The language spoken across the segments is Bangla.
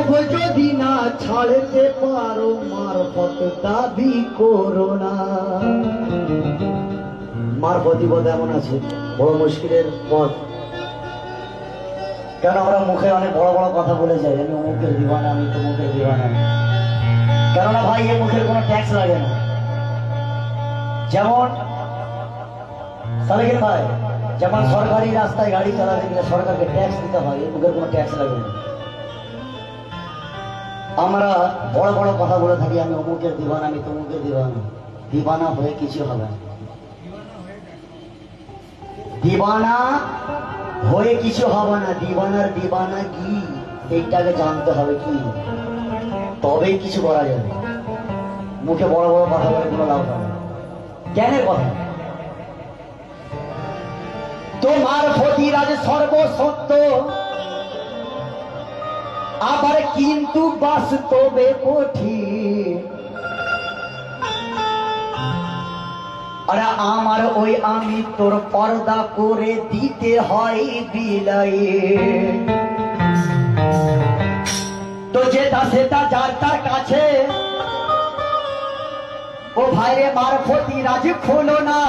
লোভ যদি না ছাড়তে পারো মারফত দাবি করো না। মারফতি পথ এমন আছে বড় মুশকিলের পথ। কেন আমরা মুখে অনেক বড় বড় কথা বলে যাই, আমি অমুকের দিবানা, আমি তমুকের দিবানা। কেননা ভাই এই মুখের কোনো ট্যাক্স লাগে না। যেমন সালেকের ভাই, যেমন সরকারি রাস্তায় গাড়ি চালাতে গেলে সরকারকে ট্যাক্স দিতে হয়, এই মুখের কোনো ট্যাক্স লাগে না। আমরা বড় বড় কথা বলে থাকি, আমি অমুকের দিবানা, আমি তমুকের দিবানা। দিবানা হয়ে কিছু হবে না। দিবানা হয়ে কিছু হবে না। দিবানার দিবানা কি এইটাকে জানতে হবে কি, তবেই কিছু করা যাবে। মুখে বড় বড় কথা বলে কোনো লাভ হবে না। জ্ঞানের কথা। তোমার ফতিরাজ সর্বসত্য, আবার কিন্তু বাস্তবে কঠিন। আরে আমার ওই আমি তোর পর্দা করে দিতে হয় বিলাইয়ে। তো যেটা সেটা যার তার কাছে, ও ভাইরে মারফতি রাজ খোলো না,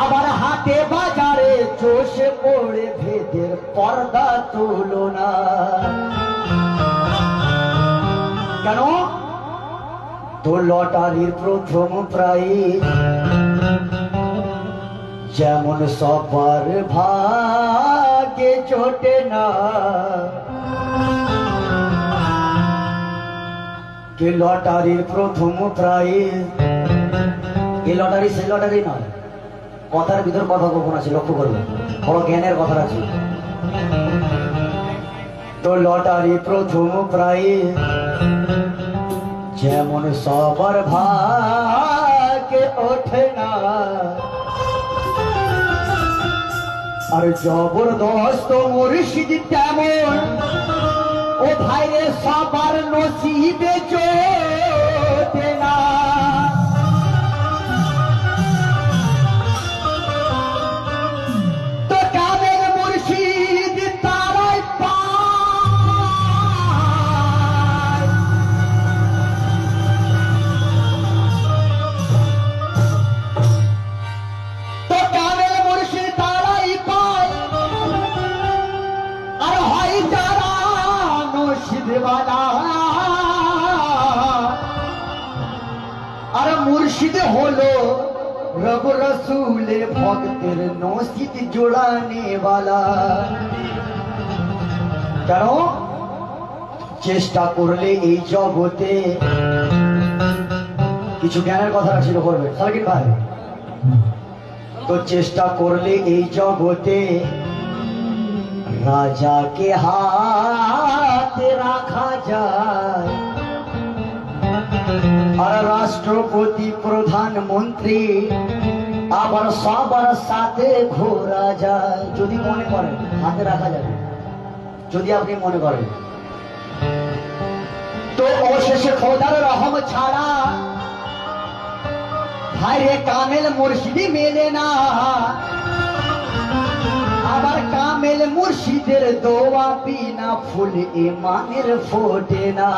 আবার হাটে বাজারে চষে পড়ে ভেদের পর্দা তুলো না। কেন? তো লটারির প্রথম প্রাইজ যেমন সবার ভাগ্যে জোটে না, কে লটারির প্রথম প্রাইজ। এই লটারি সেই লটারি নয়, কথার ভিতর কথা গোপন আছে, লক্ষ্য করবে, বড় জ্ঞানের কথা আছে। তো লটারি প্রথম প্রাইজ যেমন সবার ভাগ্যে ওঠে না, আর জবরদস্ত মুর্শিদ তেমন ও ভাইরে সবার নসিবে জোটে না। তো কামের মুর্শিদ তারাই পায়, তো কামের মুর্শিদ তারাই পায়, আর হয় যারা নসিবওয়ালা। আর মুর্শিদ হলো রব রসুলের ভক্তের নসিব জোড়ানে वाला। কেন? চেষ্টা করলে এই জগতে কিছু জ্ঞানের কথা ছিল করবে সালকিন ভাই। তো চেষ্টা করলে এই জগতে রাজাকে হাতে রাখা যায়, আর রাষ্ট্রপতি প্রধানমন্ত্রী আবার সবার সাথে ঘোরা যায়, যদি মনে করেন হাতে রাখা যাবে, যদি আপনি মনে করেন। তো অশেষে খোদার রহম ছাড়া ভাইরে কামেল মুর্শিদি মেলে না, আবার কামেল মুর্শিদের দোয়া বিনা ফুল ইমানের ফোটে না।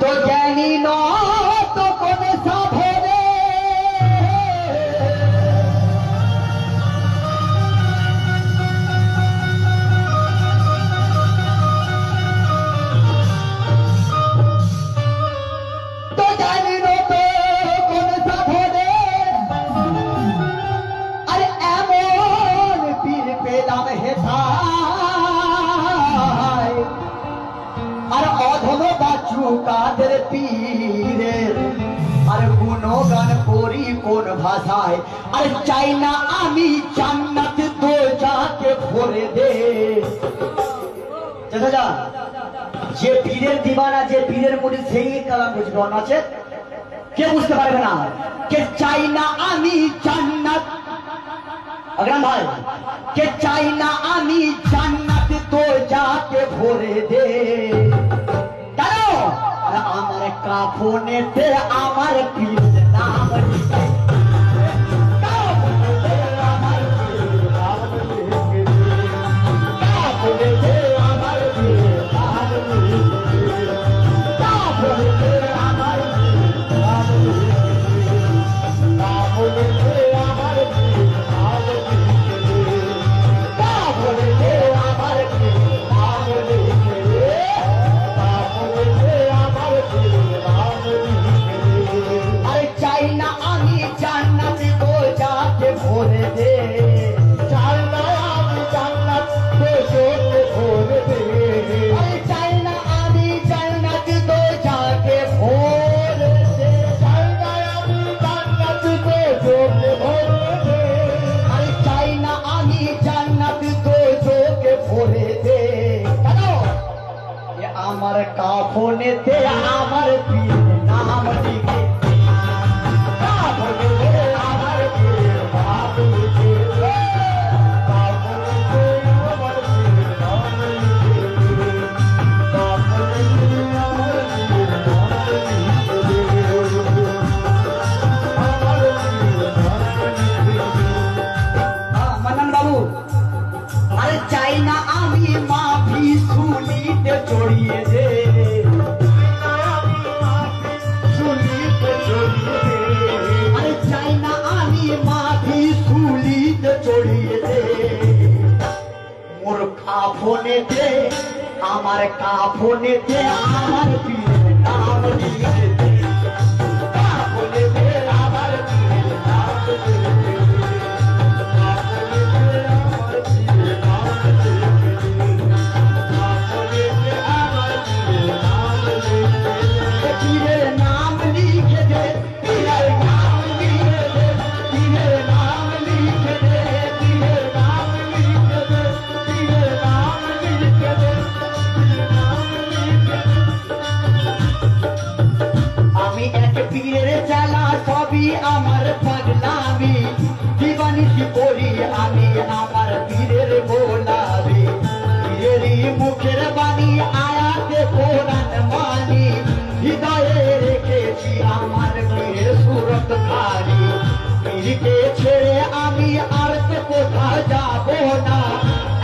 তো জ্ঞানী নত কোন সাধনে, তো জ্ঞানী নত কোন সাধনে, আরে এমন পীর পেলাম হেথায়, আর অধম বাচু কাদের পীরের, আর গুণগান করি কোন ভাষায়। আর চাই না আমি জান্নাত দোজাকে ভরে দে। যে পীরের দিবানা, যে পীরের মুড়ি, সেই কালাম বুঝবে, আছে কে বুঝতে পারবে না। কে চাই না আমি জান্নাত, अग्रम भाई के चाई ना आमी জান্নাত তো যাকে ভরে দে কেন আমার কাফনেতে আমার পীর নাম লিখে কাফনেতে আমার পীর নাম লিখে কাফনেতে আমার পীর নাম লিখে কাফনেতে আমার পীর নাম লিখে কাফনেতে আমার পীর নাম লিখে আমার পীর নাম লিখে মান্নান বাবু আরে চাই না আমি মাফি শুনিতে জড়িয়ে দে আরে চাই না আমি মাফি শুনিতে জড়িয়ে দে মোর কাফনেতে আমার কাফনেতে আমার পীর নাম লিখে দে কাফনেতে আমার পীর নাম লিখে দে পীরের নাম লিখে দে পীরের নাম লিখে দে পীরের নাম লিখে দে পীরের নাম লিখে দে পীরের নাম লিখে দে পীরের নাম লিখে দে আমি এক পীরের চালা সবই আমার পাগলামি দিবানিসি করি আমি আমার পীরের গোলামি পীরেরই মুখের বাণী আয়াতে কোরআন মানি হৃদয়ে রেখেছি আমার পীরের সুরত খানি পীরকে ছেড়ে আমি আর তো কোথাও যাব না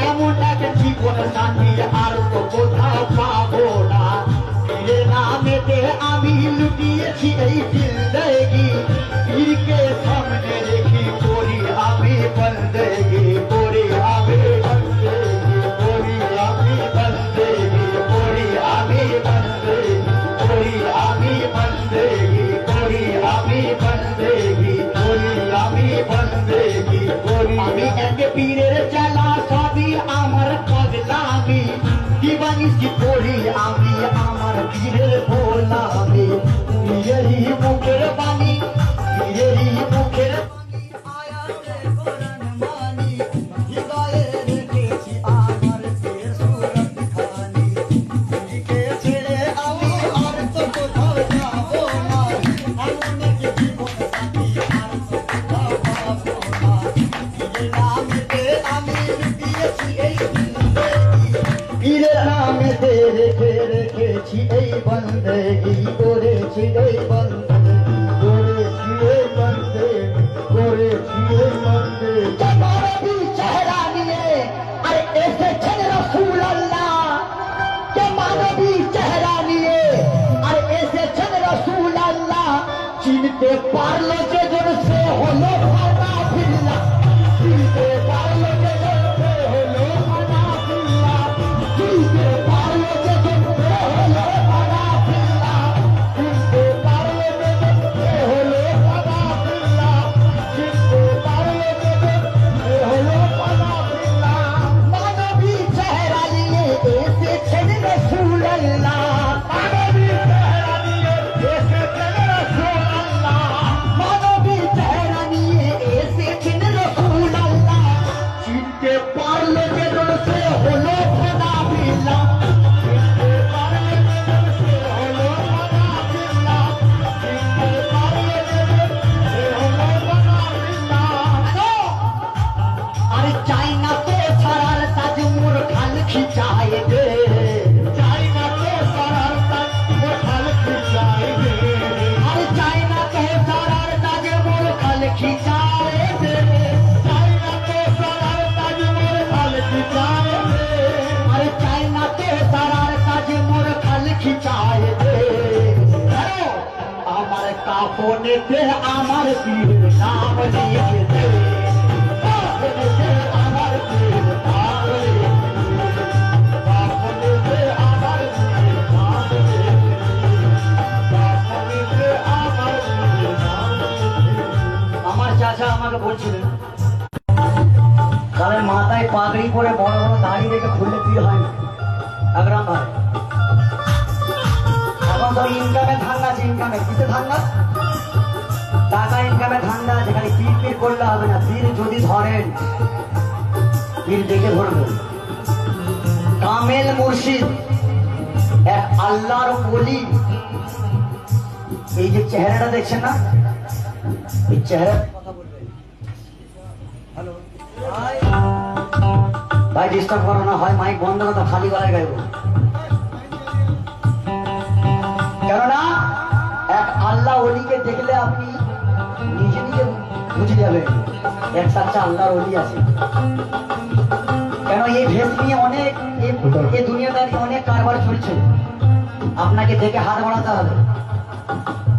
এমন এক জীবন সাথী আর তো কোথাও পাবো না পীরের নামেতে আমি লুটিয়েছি এই জিন্দগি পীরকে সামনে রেখে করি আমি বন্দেগি করি আমি বন্দেগি করি আমি বন্দেগি করি আমি বন্দেগি করি আমি বন্দেগি করি আমি বন্দেগি করি আমি বন্দেগি করি আমি এক পীরের চালা সবই আমার পাগলামি দিবানিসি করি আমি আমার পীরের গোলামি পীরেরই মুখের বাণী পীরেরই মুখের বাণী আয়াতে কোরআন মানি হৃদয়ে রেখেছি আমার পীরের সুরত খানি পীরকে ছেড়ে আমি আর তো কোথাও যাব না এমন এক জীবন সাথী আর তো কোথাও পাবো না পীরের নামেতে আমি লুটিয়েছি এই জিন্দগি পীরের নামেতে রেখেছি এই বন্দেগি করেছি এই বন্দেগি করেছি এই বন্দেগি করেছি এই বন্দেগি মানবী চেহারা নিয়ে আরে এসেছেন রাসূলুল্লাহ কে মানবী চেহারা নিয়ে আরে এসেছেন রাসূলুল্লাহ চিনতে পারলো যে জন সে হলো ফানাফিল্লাহ চিনতে পারলো যে জন সে হলো ফানাফিল্লাহ চিনতে পারলো যে জন সে হলো ফানাফিল্লাহ চিনতে পারলো যে জন সে হলো ফানাফিল্লাহ চিনতে পারলো যে জন সে হলো ফানাফিল্লাহ মানবী চেহারা নিয়ে এসেছেন রাসূলুল্লাহ মানবী চেহারা নিয়ে এসেছেন রাসূলুল্লাহ মানবী চেহারা নিয়ে এসেছেন রাসূলুল্লাহ চিনতে পারলো যে জন সে হলো ফানাফিল্লাহ চিনতে পারলো যে জন সে হলো ফানাফিল্লাহ চিনতে পারলো যে জন সে হলো ফানাফিল্লাহ আরে চাই না তো সারার তাজ মোর খাল খিচায় দে চাই না তো সারার তাজ মোর খাল খিচায় দে আরে চাই না তো সারার তাজ মোর খাল খিচায় দে চাই না তো সারার তাজ মোর খাল খিচায় দে আরে চাই না তো সারার তাজ মোর খাল খিচায় দে আমার কাফনেতে আমার পীর নাম লিখে দে কাফনেতে আমার পীর নাম লিখে দে কাফনেতে আমার পীর নাম লিখে দে কাফনেতে আমার পীর নাম লিখে দে আমার চাচা আমাকে বলছিলেন তাহলে মাথায় পাগড়ি পরে বড় বড় দাড়ি রেখে খুললে পীর হয় না একরাম ভাই এখন তো ইনকামে ধান্দা আছে ইনকামে কিসে ধান্দা টাকা ইনকামে ধান্দা আছে খালি পীর পীর করলে হবে না পীর যদি ধরেন পীর দেখে ধরবেন কামেল মুর্শিদ এক আল্লাহর ওলি। এই যে চেহারাটা দেখছেন না, এই চেহারা কথা বলবে। হ্যালো ভাই, ডিস্টার্ব করো না, হয় মাইক বন্ধ করো, খালি গলায় গাইব। কেননা এক আল্লাহ ওলিকে দেখলে আপনি নিজে নিজে বুঝে যাবেন একটা আল্লাহর ওলি আছে। কেন এই ভেস নিয়ে অনেক এই দুনিয়াদারি অনেক কারবার চলছে। আপনাকে দেখে হাত বাড়াতে হবে,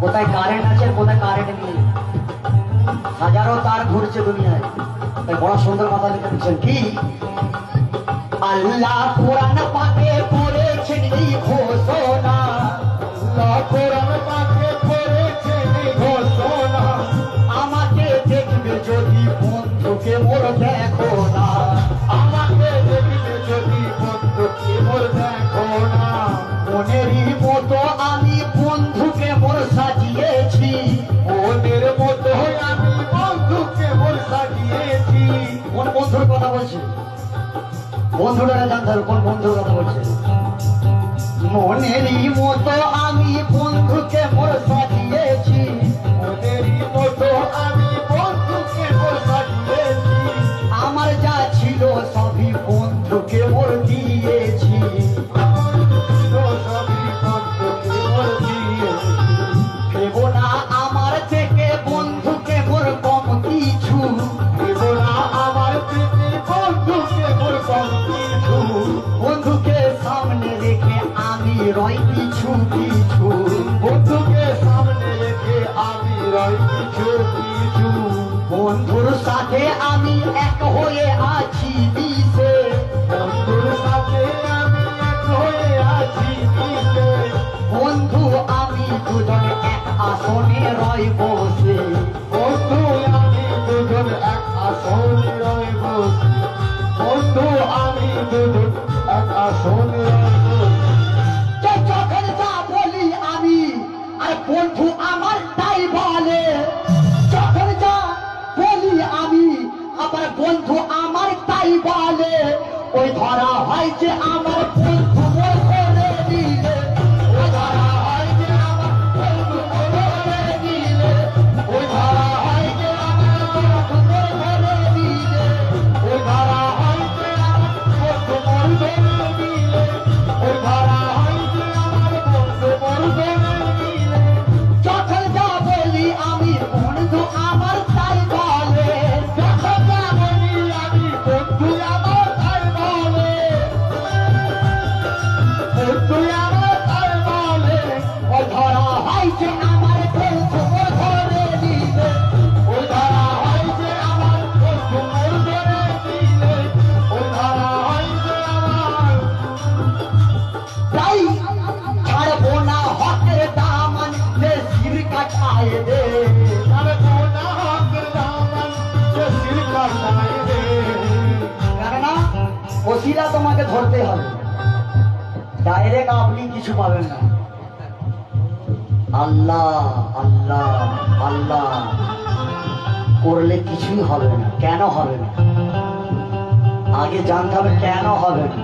কোথায় কারেন্ট আছে কোথায় কারেন্ট নেই, হাজারো তার ঘুরছে দুনিয়ায়। তাই বড় সুন্দর কথা লিখে দিচ্ছেন কি, আল্লাহ কোরআন পাকে করেছেন এই ঘোষণা, আল্লাহ কোরআন পাকে করেছেন এই ঘোষণা, আমাকে দেখবে যদি বন্ধুকে মোর দেখো না, আমাকে দেখবে যদি বন্ধুকে মোর দেখো না, মনেরই মতো আমি বন্ধুকে মোর সাজিয়েছি, মনের মতো আমি বন্ধুকে মোর সাজিয়েছি। কোন বন্ধুর কথা বলছি? বন্ধুরা জানতে হবে কোন বন্ধুর কথা বলছে। মনেরই মতো আমি বন্ধুকে মোর সাজিয়েছি, মনেরই মতো আমি বন্ধুকে মোর সাজিয়েছি, আমার যা ছিল সবই বন্ধুকে মোর দিয়েছি, আমার ছিল সবই বন্ধুকে মোর দিয়েছি, দেব না আমার থেকে বন্ধুকে মোর কম কিছু, দেব না আমার থেকে বন্ধুকে মোর কম কিছু, বন্ধুকে সামনে রেখে আমি রই কিছু কিছু, বন্ধুকে সামনে রেখে আমি রই কিছু কিছু, বন্ধুর সাথে আমি এক হয়ে আছি দিশে, বন্ধুর সাথে আমি এক হয়ে আছি দিশে, বন্ধু আমি দুজন এক আসনে রই বসে, বন্ধু আমি দুজন এক আসনে রই বসে, বন্ধু আমি দুজন এক আসনে রই বসে। যখন যা বলি আমি আর বন্ধু আমার তাই বলে, যখন যা বলি আমি আবার বন্ধু আমার তাই বলে, ওই ধরা হয় যে আমার বন্ধু মোর করে দিলে, ওই ধরা হয় যে আমার বন্ধু মোর করে দিলে, ওই ধরা হয় যে আমার বন্ধু মোর করে দিলে, ওই ধরা হয় যে আমার বন্ধু মোর করে দিলে, ওই ধরা হয় যে আমার বন্ধু মোর করে দিলে, যখন যা বলি আমি বন্ধু আমার তাই বলে, যখন যা বলি আমি বন্ধু আমার তাই বলে, বন্ধু আমার তাই বলে, ওই ধরা হয় যে আমার বন্ধু মোর করে দিলে, ওই ধরা হয় যে আমার বন্ধু মোর করে দিলে, ওই ধরা হয় যে আমার, তাই ছাড়বো না হকের দামান যে শির কাটায় দে, ছাড়বো না হকের দামান যে শির কাটায় দে, কেননা ওসিলা তোমাকে ধরতে হবে, ডাইরেক্ট আপনি কিছু পাবেন না। আল্লাহ আল্লাহ আল্লাহ করলে কিছুই হবে না। কেন হবে না আগে জানতে হবে, কেন হবে না।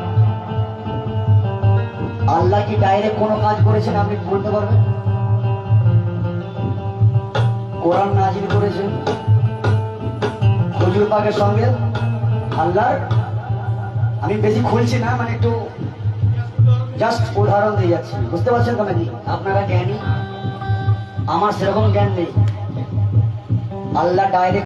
আল্লাহ কি ডাইরেক্ট কোনো কাজ করেছেন আপনি বলতে পারবেন? কোরআন নাজিল করেছেন হুজুর পাকের সঙ্গে আল্লাহর। আমি বেশি খুলছি না, মানে একটু জাস্ট উদাহরণ দিয়ে যাচ্ছি, বুঝতে পারছেন তো নাকি? আপনারা জ্ঞানী, আমার সেরকম জ্ঞান নেই। আল্লাহ ডাইরেক্ট